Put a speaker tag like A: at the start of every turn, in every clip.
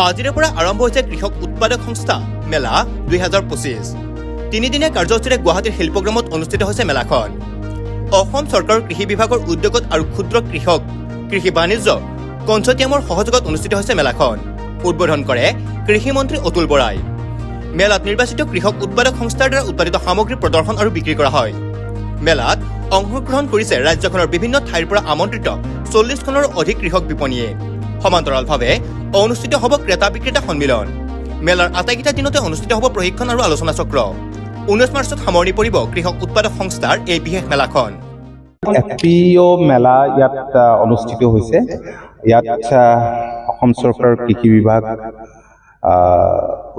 A: আজিৰে পৰা আৰম্ভ হৈছে কৃষক উৎপাদক সংস্থা মেলা 2025। তিনিদিনীয়া কাৰ্যসূচীৰে গুৱাহাটীৰ শিল্পগ্ৰামত অনুষ্ঠিত হৈছে মেলাখন। অসম চৰকাৰৰ কৃষি বিভাগৰ উদ্যোগত আৰু ক্ষুদ্ৰ কৃষক কৃষি বাণিজ্য কনচৰ্টিয়ামৰ সহযোগত অনুষ্ঠিত হৈছে মেলাখন। উদ্বোধন কৰে কৃষি মন্ত্ৰী অতুল বৰাই। মেলাত নিৰ্বাচিত কৃষক উৎপাদক সংস্থাৰ দ্বাৰা উৎপাদিত সামগ্ৰী প্ৰদৰ্শন আৰু বিক্ৰী কৰা হয়। মেলাত অংশগ্ৰহণ কৰিছে ৰাজ্যখনৰ বিভিন্ন ঠাইৰ পৰা আমন্ত্ৰিত 40খনৰো অধিক কৃষক বিপণীয়ে। সমান্তৰালভাৱে অনুষ্ঠিত হ'ব ক্ৰেতা বিক্ৰেতা সন্মিলন। মেলাৰ আটাইকেইটা দিনতে অনুষ্ঠিত হ'ব প্ৰশিক্ষণ আৰু আলোচনা চক্ৰ। 19 মাৰ্চত সামৰণি পৰিব কৃষক উৎপাদক সংস্থাৰ এই বিশেষ মেলাখন।
B: FPO মেলা ইয়াত অনুষ্ঠিত হৈছে। ইয়াত অসম চৰকাৰৰ কৃষি বিভাগ,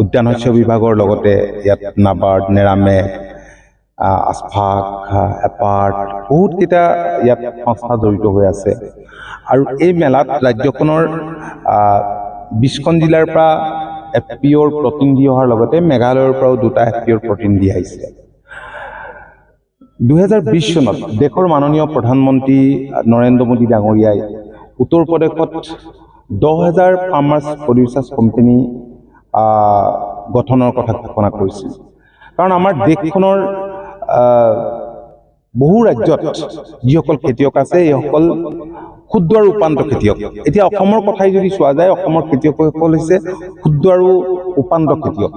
B: উদ্যান শস্য বিভাগৰ লগতে ইয়াত নাবাৰ্ড, নেৰামেক, আস্ফাক, এপাৰ্ট বহুতকেইটা ইয়াত সংস্থা জড়িত হৈ আছে। আৰু এই মেলাত ৰাজ্যখনৰ 20খন জিলাৰ পৰা FPOৰ প্ৰতিনিধি অহাৰ লগতে মেঘালয়ৰ পৰাও 2টা FPOৰ প্ৰতিনিধি আহিছে। 2020 চনত দেশৰ মাননীয় প্ৰধানমন্ত্ৰী নৰেন্দ্ৰ মোদী ডাঙৰীয়াই উত্তৰ প্ৰদেশত 10,000 ফাৰ্মাৰ্ছ প্ৰডিউচাৰ্ছ কোম্পানী গঠনৰ কথা ঘোষণা কৰিছিল। কাৰণ আমাৰ দেশখনৰ বহু ৰাজ্যত যিসকল খেতিয়ক আছে এইসকল ক্ষুদ্ৰ আৰু উপান্ত খেতিয়ক। এতিয়া অসমৰ কথাই যদি চোৱা যায়, অসমৰ খেতিয়কসকল হৈছে ক্ষুদ্ৰ আৰু উপান্ত খেতিয়ক।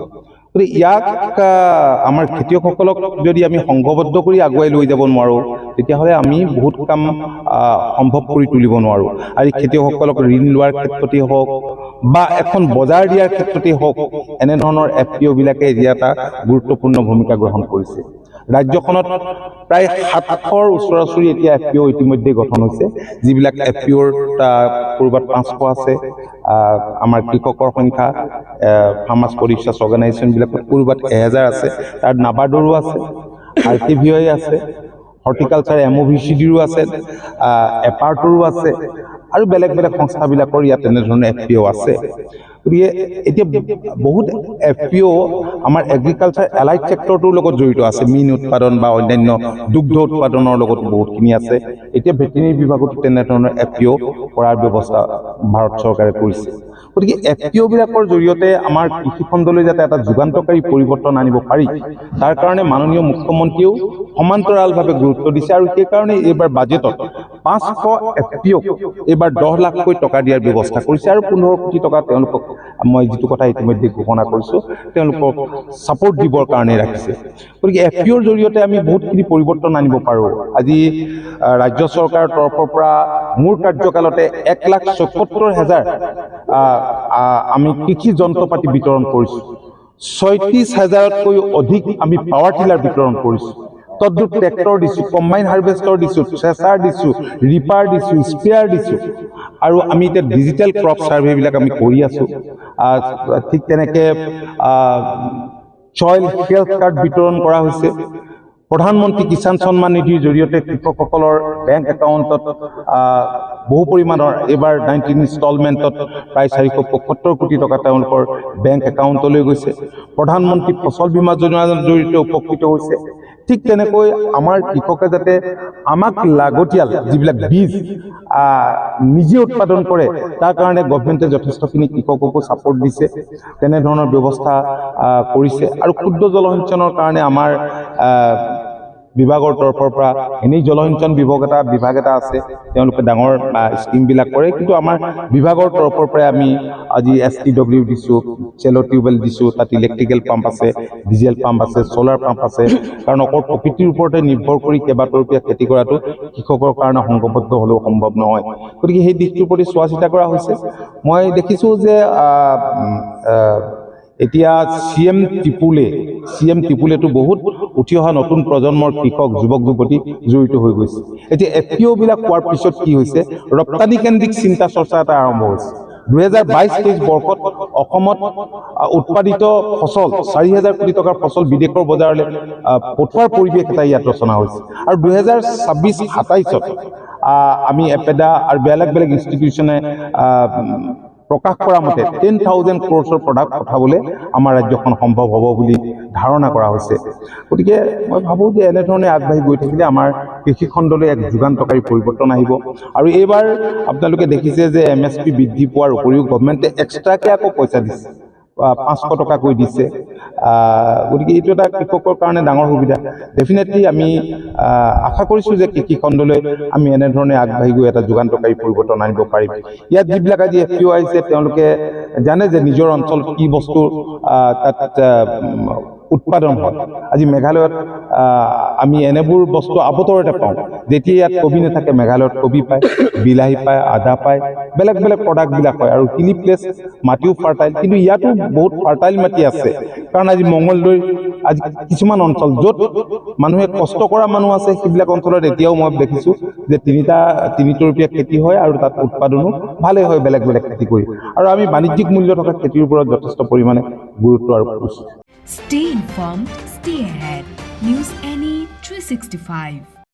B: গতিকে ইয়াক আমাৰ খেতিয়কসকলক যদি আমি সংঘবদ্ধ কৰি আগুৱাই লৈ যাব নোৱাৰোঁ, তেতিয়াহ'লে আমি বহুত কাম সম্ভৱ কৰি তুলিব নোৱাৰোঁ। আৰু খেতিয়কসকলক ঋণ লোৱাৰ ক্ষেত্ৰতেই হওক বা এখন বজাৰ দিয়াৰ ক্ষেত্ৰতেই হওক, এনেধৰণৰ FPO বিলাকে এতিয়া এটা গুৰুত্বপূৰ্ণ ভূমিকা গ্ৰহণ কৰিছে। ৰাজ্যখনত প্ৰায় 700ৰ ওচৰা-ওচৰি এতিয়া FPO ইতিমধ্যে গঠন হৈছে। যিবিলাক FPOৰ ক'ৰবাত 500 আছে। আমাৰ কৃষকৰ সংখ্যা ফাৰ্মাৰ্ছ প্ৰডিউচাৰ্ছ অৰ্গেনাইজেশ্যনবিলাকত ক'ৰবাত 1000 আছে। তাত নাবাৰ্ডৰো আছে, RTVI আছে, হৰ্টিকালচাৰ MOVCDৰো আছে, এপাৰ্টৰো আছে আৰু বেলেগ বেলেগ সংস্থাবিলাকৰ ইয়াত তেনেধৰণৰ FPO আছে। গতিকে এতিয়া বহুত FPO আমাৰ এগ্ৰিকালচাৰ এলাইড ছেক্টৰটোৰ লগত জড়িত আছে। মীন উৎপাদন বা অন্যান্য দুগ্ধ উৎপাদনৰ লগত বহুতখিনি আছে। এতিয়া ভেটেৰিনেৰী বিভাগতো তেনেধৰণৰ FPO কৰাৰ ব্যৱস্থা ভাৰত চৰকাৰে কৰিছে। গতিকে FPO বিলাকৰ জৰিয়তে আমাৰ কৃষিখণ্ডলৈ যাতে এটা যুগান্তকাৰী পৰিৱৰ্তন আনিব পাৰি, তাৰ কাৰণে মাননীয় মুখ্যমন্ত্ৰীয়েও সমান্তৰালভাৱে গুৰুত্ব দিছে। আৰু সেইকাৰণে এইবাৰ বাজেটত 500 FPOক এইবাৰ 10 লাখকৈ টকা দিয়াৰ ব্যৱস্থা কৰিছে। আৰু 15 কোটি টকা তেওঁলোকক, মই যিটো কথা ইতিমধ্যে ঘোষণা কৰিছোঁ, তেওঁলোকক ছাপোৰ্ট দিবৰ কাৰণে ৰাখিছে। গতিকে FPOৰ জৰিয়তে আমি বহুতখিনি পৰিৱৰ্তন আনিব পাৰোঁ। আজি ৰাজ্য চৰকাৰৰ তৰফৰ পৰা মোৰ কাৰ্যকালতে 1,74,000 আমি কৃষি যন্ত্ৰ পাতি বিতৰণ কৰিছোঁ। 36,000তকৈ অধিক আমি পাৱাৰ টিলাৰ বিতৰণ কৰিছোঁ। তদ্ৰুপ ট্ৰেক্টৰ দিছোঁ, কম্বাইন হাৰ্ভেষ্টৰ দিছোঁ, থ্ৰেচাৰ দিছোঁ, ৰিপাৰ দিছোঁ, স্প্ৰেয়াৰ দিছোঁ। আৰু আমি এতিয়া ডিজিটেল ক্ৰপ ছাৰ্ভেবিলাক আমি কৰি আছোঁ। ঠিক তেনেকৈ চইল হেল্থ কাৰ্ড বিতৰণ কৰা হৈছে। প্ৰধানমন্ত্ৰী কিষাণ সন্মান নিধিৰ জৰিয়তে কৃষকসকলৰ বেংক একাউণ্টত বহু পৰিমাণৰ এইবাৰ 19 ইনষ্টলমেণ্টত প্ৰায় 475 কোটি টকা তেওঁলোকৰ বেংক একাউণ্টলৈ গৈছে। প্ৰধানমন্ত্ৰী ফচল বীমা যোজনাৰ জৰিয়তে উপকৃত হৈছে। ঠিক তেনেকৈ আমাৰ কৃষকে যাতে আমাক লাগতিয়াল যিবিলাক বীজ নিজে উৎপাদন কৰে, তাৰ কাৰণে গভমেণ্টে যথেষ্টখিনি কৃষককো ছাপোৰ্ট দিছে। তেনেধৰণৰ ব্যৱস্থা কৰিছে। আৰু ক্ষুদ্ৰ জলসিঞ্চনৰ কাৰণে আমাৰ বিভাগৰ তৰফৰ পৰা এনেই জলসিঞ্চন বিভাগ এটা আছে, তেওঁলোকে ডাঙৰ স্কিমবিলাক কৰে। কিন্তু আমাৰ বিভাগৰ তৰফৰ পৰাই আমি আজি STW দিছোঁ, চেলো টিউবেল দিছোঁ, তাত ইলেক্ট্ৰিকেল পাম্প আছে, ডিজেল পাম্প আছে, ছ'লাৰ পাম্প আছে। কাৰণ অকল প্ৰকৃতিৰ ওপৰতে নিৰ্ভৰ কৰি কেইবাতৰপীয়া খেতি কৰাটো কৃষকৰ কাৰণে সংঘবদ্ধ হ'লেও সম্ভৱ নহয়। গতিকে সেই দিশটোৰ প্ৰতি চোৱা চিতা কৰা হৈছে। মই দেখিছোঁ যে এতিয়া CM টিপুলেতো বহুত উঠি অহা নতুন প্ৰজন্মৰ কৃষক যুৱক যুৱতী জড়িত হৈ গৈছে। এতিয়া FPO বিলাক পোৱাৰ পিছত কি হৈছে, ৰপ্তানি কেন্দ্ৰিক চিন্তা চৰ্চা এটা আৰম্ভ হৈছে। 2022-23 বৰ্ষত অসমত উৎপাদিত ফচল 4,000 কোটি টকাৰ ফচল বিদেশৰ বজাৰলৈ পঠোৱাৰ পৰিৱেশ এটা ইয়াত ৰচনা হৈছে। আৰু 2026-27ত আমি এপেডা আৰু বেলেগ বেলেগ ইনষ্টিটিউশ্যনে প্ৰকাশ কৰা মতে 10,000 crores প্ৰডাক্ট পঠাবলৈ আমাৰ ৰাজ্যখন সম্ভৱ হ'ব বুলি ধাৰণা কৰা হৈছে। গতিকে মই ভাবোঁ যে এনেধৰণে আগবাঢ়ি গৈ থাকিলে আমাৰ কৃষি খণ্ডলৈ এক যুগান্তকাৰী পৰিৱৰ্তন আহিব আৰু এইবাৰ আপোনালোকে দেখিছে যে MSP বৃদ্ধি পোৱাৰ উপৰিও গভৰ্ণমেণ্টে এক্সট্ৰাকৈ আকৌ পইচা দিছে 500 টকাকৈ দিছে গতিকে এইটো এটা কৃষকৰ কাৰণে ডাঙৰ সুবিধা ডেফিনেটলি আমি আশা কৰিছোঁ যে কৃষি খণ্ডলৈ আমি এনেধৰণে আগবাঢ়ি গৈ এটা যুগান্তকাৰী পৰিৱৰ্তন আনিব পাৰিম ইয়াত যিবিলাক আজি FPO আহিছে তেওঁলোকে জানে যে নিজৰ অঞ্চলত কি বস্তু তাত উৎপাদন হয় আজি মেঘালয়ত আমি এনেবোৰ বস্তু আবতৰতে পাওঁ যেতিয়া ইয়াত কবি নাথাকে মেঘালয়ত কবি পায় বিলাহী পায় আদা পায় বেলেগ বেলেগ প্ৰডাক্টবিলাক হয় আৰু হিলি প্লেচ মাটিও ফাৰ্টাইল কিন্তু ইয়াতো বহুত ফাৰ্টাইল মাটি আছে কাৰণ আজি মংগলদৈ আজি কিছুমান অঞ্চল য'ত মানুহে কষ্ট কৰা মানুহ আছে সেইবিলাক অঞ্চলত এতিয়াও মই দেখিছোঁ যে 3-4 খেতি হয় আৰু তাত উৎপাদনো ভালেই হয় বেলেগ বেলেগ খেতি কৰি আৰু আমি বাণিজ্যিক মূল্য থকা খেতিৰ ওপৰত যথেষ্ট পৰিমাণে গুৰুত্ব আৰোপ কৰিছোঁ
C: Stay informed, stay ahead. News NE 365.